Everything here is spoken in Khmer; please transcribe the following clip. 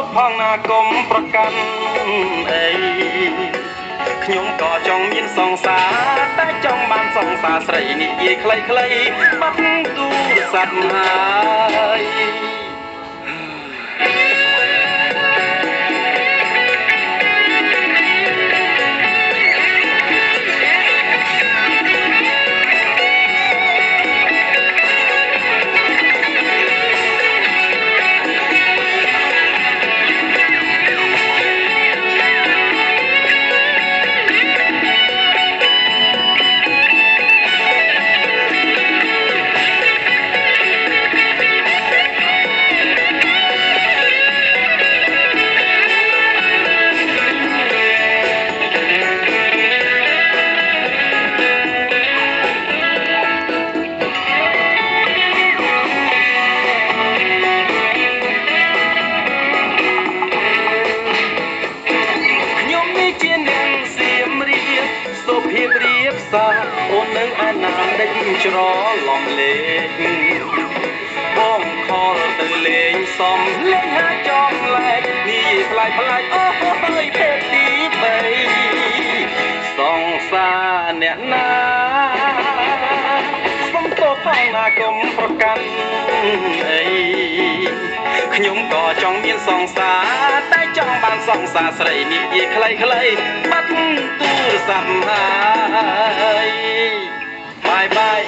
តផងណាកុំប្រកាន់អីខ្ញុំក៏ចង់មានសង្សារតែចង់បានសង្សារស្រីនិយាយខ្លីៗបាត់ទូរស័ព្ទហើយសុភាពរៀបសារអូននឹងអាណាដេចច្រឡំលេងបងខលទៅលេងសំលេងហាចំលែកនេះផ្លាច់អូហើយភេទទី3សង្សារអ្នកណាសុំទោសផងណាកុំប្រកាន់អីខ្ញុំក៏ចង់មានសង្សារតែចង់បានសង្សារស្រីនិយាយខ្លីៗបាត់ទូរស័ព្ទហើយបាយ